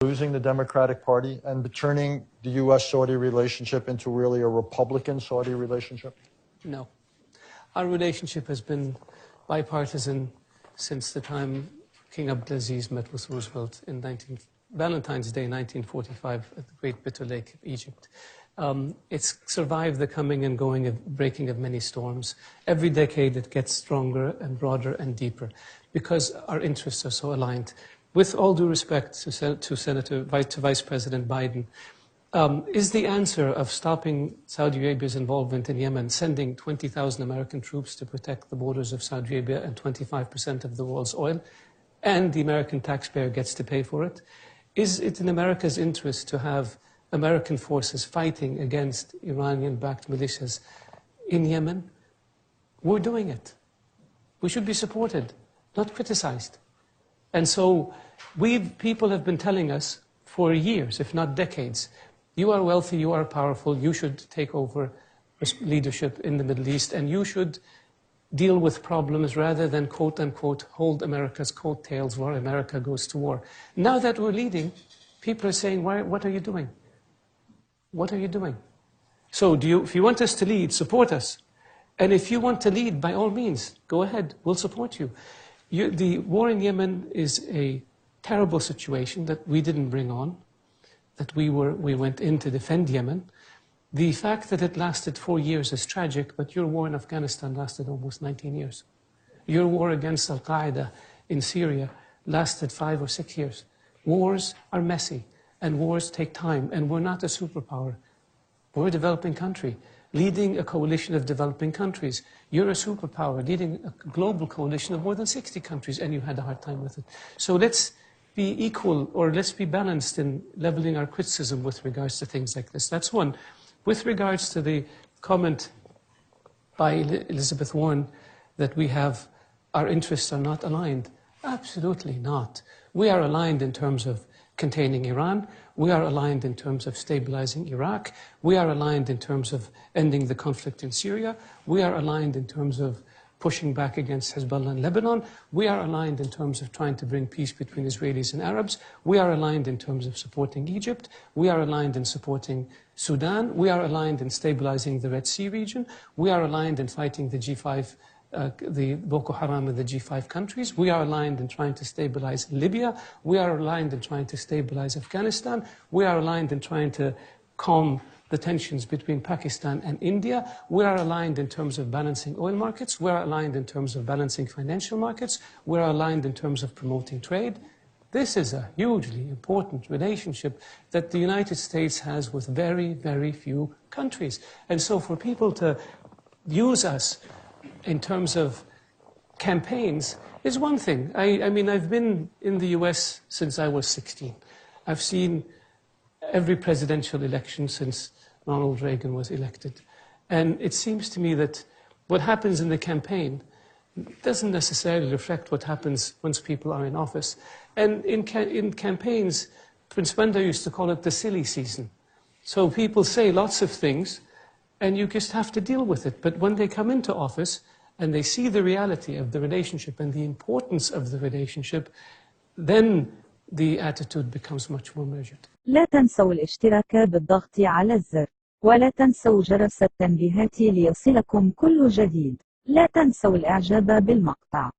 losing the Democratic Party and turning the U.S.-Saudi relationship into really a Republican-Saudi relationship? No. Our relationship has been bipartisan since the time King Abdulaziz met with Roosevelt in Valentine's Day 1945 at the Great Bitter Lake of Egypt. It's survived the coming and going of breaking of many storms. Every decade it gets stronger and broader and deeper because our interests are so aligned. With all due respect to Vice President Biden, is the answer of stopping Saudi Arabia's involvement in Yemen, sending 20,000 American troops to protect the borders of Saudi Arabia and 25% of the world's oil, and the American taxpayer gets to pay for it? Is it in America's interest to have American forces fighting against Iranian-backed militias in Yemen? We're doing it. We should be supported, not criticized. And so people have been telling us for years, if not decades, you are wealthy, you are powerful, you should take over leadership in the Middle East, and you should deal with problems rather than, quote unquote, hold America's coattails while America goes to war. Now that we're leading, people are saying, what are you doing? What are you doing? So if you want us to lead, support us. And if you want to lead, by all means, go ahead, we'll support you. The war in Yemen is a terrible situation that we didn't bring on, that we went in to defend Yemen. The fact that it lasted 4 years is tragic, but your war in Afghanistan lasted almost 19 years. Your war against al-Qaeda in Syria lasted 5 or 6 years. Wars are messy, and wars take time, and we're not a superpower. We're a developing country, leading a coalition of developing countries. You're a superpower, leading a global coalition of more than 60 countries, and you had a hard time with it. So let's be equal, or let's be balanced in leveling our criticism with regards to things like this. That's one. With regards to the comment by Elizabeth Warren that our interests are not aligned, absolutely not. We are aligned in terms of containing Iran. We are aligned in terms of stabilizing Iraq. We are aligned in terms of ending the conflict in Syria. We are aligned in terms of pushing back against Hezbollah in Lebanon. We are aligned in terms of trying to bring peace between Israelis and Arabs. We are aligned in terms of supporting Egypt. We are aligned in supporting Sudan. We are aligned in stabilizing the Red Sea region. We are aligned in fighting the G5, the Boko Haram in the G5 countries. We are aligned in trying to stabilize Libya. We are aligned in trying to stabilize Afghanistan. We are aligned in trying to calm the tensions between Pakistan and India. We are aligned in terms of balancing oil markets. We are aligned in terms of balancing financial markets. We are aligned in terms of promoting trade. This is a hugely important relationship that the United States has with very, very few countries. And so for people to use us in terms of campaigns is one thing. I mean, I've been in the US since I was 16. I've seen every presidential election since Ronald Reagan was elected. And it seems to me that what happens in the campaign doesn't necessarily reflect what happens once people are in office. And in campaigns, Prince Bandar used to call it the silly season. So people say lots of things, and you just have to deal with it. But when they come into office and they see the reality of the relationship and the importance of the relationship, then the attitude becomes much more measured. لا تنسوا الاشتراك بالضغط على الزر، ولا تنسوا جرس التنبيهات ليصلكم كل جديد. لا تنسوا الإعجاب بالمقطع.